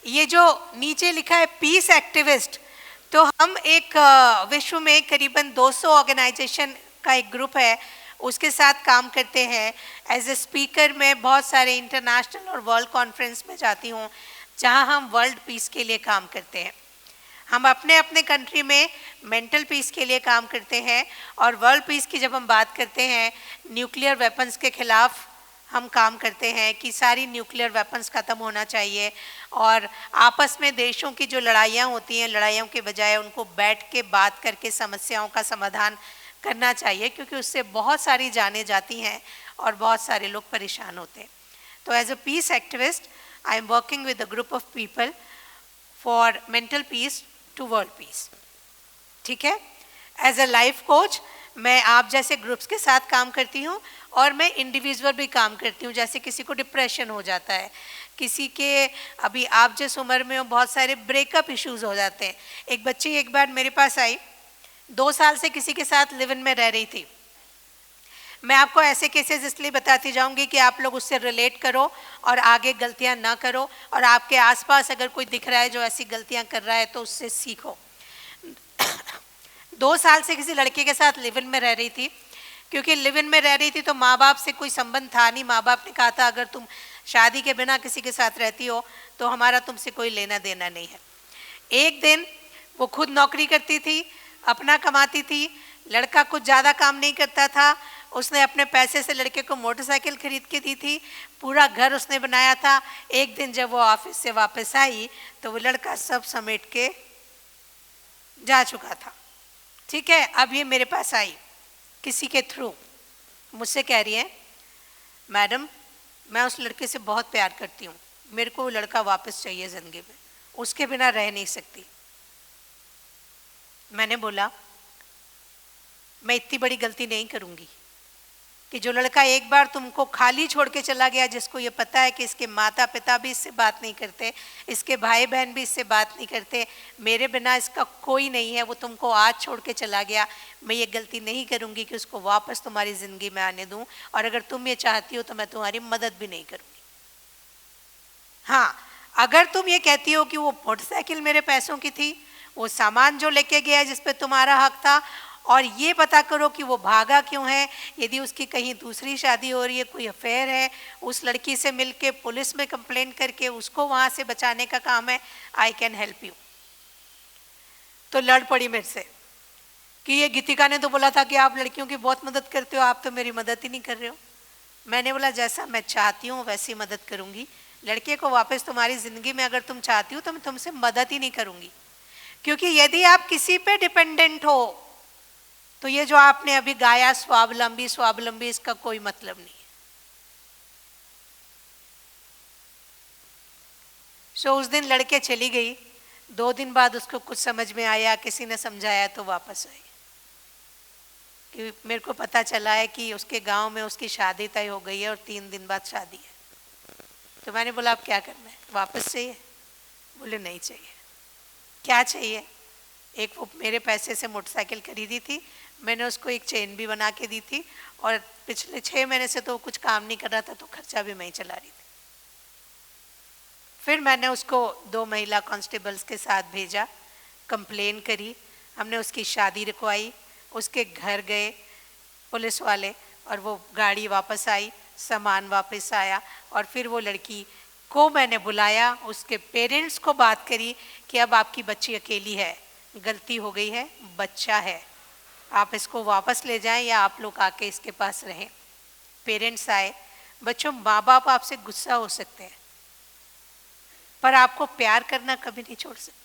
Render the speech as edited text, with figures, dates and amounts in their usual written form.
ये जो नीचे लिखा है पीस एक्टिविस्ट, तो हम एक विश्व में करीबन 200 ऑर्गेनाइजेशन का एक ग्रुप है, उसके साथ काम करते हैं। एज ए स्पीकर मैं बहुत सारे इंटरनेशनल और वर्ल्ड कॉन्फ्रेंस में जाती हूँ जहाँ हम वर्ल्ड पीस के लिए काम करते हैं। हम अपने अपने कंट्री में मेंटल पीस के लिए काम करते हैं, और वर्ल्ड पीस की जब हम बात करते हैं, न्यूक्लियर वेपन्स के खिलाफ हम काम करते हैं कि सारी न्यूक्लियर वेपन्स ख़त्म होना चाहिए, और आपस में देशों की जो लड़ाइयाँ होती हैं, लड़ाइयों के बजाय उनको बैठ के बात करके समस्याओं का समाधान करना चाहिए, क्योंकि उससे बहुत सारी जानें जाती हैं और बहुत सारे लोग परेशान होते हैं। तो as a peace activist I am working with a group of people for mental peace to world peace. ठीक है। एज अ लाइफ कोच मैं आप जैसे ग्रुप्स के साथ काम करती हूँ, और मैं इंडिविजुअल भी काम करती हूँ। जैसे किसी को डिप्रेशन हो जाता है, किसी के अभी आप जिस उम्र में हो बहुत सारे ब्रेकअप इश्यूज हो जाते हैं। एक बच्ची एक बार मेरे पास आई, 2 साल से किसी के साथ लिव इन में रह रही थी। मैं आपको ऐसे केसेस इसलिए बताती जाऊंगी कि आप लोग उससे रिलेट करो और आगे गलतियां ना करो, और आपके आसपास अगर कोई दिख रहा है जो ऐसी गलतियां कर रहा है तो उससे सीखो। 2 साल से किसी लड़के के साथ लिव इन में रह रही थी। क्योंकि लिव इन में रह रही थी तो माँ बाप से कोई संबंध था नहीं। माँ बाप ने कहा था अगर तुम शादी के बिना किसी के साथ रहती हो तो हमारा तुमसे कोई लेना देना नहीं है। एक दिन वो खुद नौकरी करती थी, अपना कमाती थी, लड़का कुछ ज़्यादा काम नहीं करता था। उसने अपने पैसे से लड़के को मोटरसाइकिल खरीद के दी थी, पूरा घर उसने बनाया था। एक दिन जब वो ऑफिस से वापस आई तो वो लड़का सब समेट के जा चुका था। ठीक है। अब ये मेरे पास आई किसी के थ्रू, मुझसे कह रही है मैडम मैं उस लड़के से बहुत प्यार करती हूँ, मेरे को वो लड़का वापस चाहिए ज़िंदगी में, उसके बिना रह नहीं सकती। मैंने बोला मैं इतनी बड़ी गलती नहीं करूँगी कि जो लड़का एक बार तुमको खाली छोड़ के चला गया, जिसको ये पता है कि इसके माता पिता भी इससे बात नहीं करते, इसके भाई बहन भी इससे बात नहीं करते, मेरे बिना इसका कोई नहीं है, वो तुमको आज छोड़ के चला गया। मैं ये गलती नहीं करूँगी कि उसको वापस तुम्हारी ज़िंदगी में आने दूँ, और अगर तुम ये चाहती हो तो मैं तुम्हारी मदद भी नहीं करूँगी। हाँ, अगर तुम ये कहती हो कि वो मोटरसाइकिल मेरे पैसों की थी, वो सामान जो लेके गया जिस पे तुम्हारा हक था, और ये पता करो कि वो भागा क्यों है, यदि उसकी कहीं दूसरी शादी हो रही है, कोई अफेयर है, उस लड़की से मिलके पुलिस में कंप्लेन करके उसको वहाँ से बचाने का काम है, आई कैन हेल्प यू। तो लड़ पड़ी मेरे से कि ये गीतिका ने तो बोला था कि आप लड़कियों की बहुत मदद करते हो, आप तो मेरी मदद ही नहीं कर रहे हो। मैंने बोला जैसा मैं चाहती हूँ वैसी मदद करूँगी, लड़के को वापस तुम्हारी ज़िंदगी में अगर तुम चाहती हो तो मैं तुमसे मदद ही नहीं करूँगी। क्योंकि यदि आप किसी पे डिपेंडेंट हो तो ये जो आपने अभी गाया स्वावलंबी स्वावलंबी, इसका कोई मतलब नहीं है। सो उस दिन लड़के चली गई, 2 दिन बाद उसको कुछ समझ में आया, किसी ने समझाया तो वापस आई। कि मेरे को पता चला है कि उसके गांव में उसकी शादी तय हो गई है और 3 दिन बाद शादी है। तो मैंने बोला अब क्या करना है, वापस चाहिए? बोले नहीं चाहिए। क्या चाहिए? एक वो मेरे पैसे से मोटरसाइकिल खरीदी थी, मैंने उसको एक चेन भी बना के दी थी, और पिछले 6 महीने से तो कुछ काम नहीं कर रहा था तो खर्चा भी मैं ही चला रही थी। फिर मैंने उसको 2 महिला कांस्टेबल्स के साथ भेजा, कंप्लेन करी, हमने उसकी शादी रुकवाई, उसके घर गए पुलिस वाले, और वो गाड़ी वापस आई, सामान वापस आया, और फिर वो लड़की को मैंने बुलाया, उसके पेरेंट्स को बात करी कि अब आपकी बच्ची अकेली है, गलती हो गई है, बच्चा है, आप इसको वापस ले जाएं या आप लोग आके इसके पास रहें। पेरेंट्स आए। बच्चों, माँ बाप आपसे गुस्सा हो सकते हैं पर आपको प्यार करना कभी नहीं छोड़ सकते।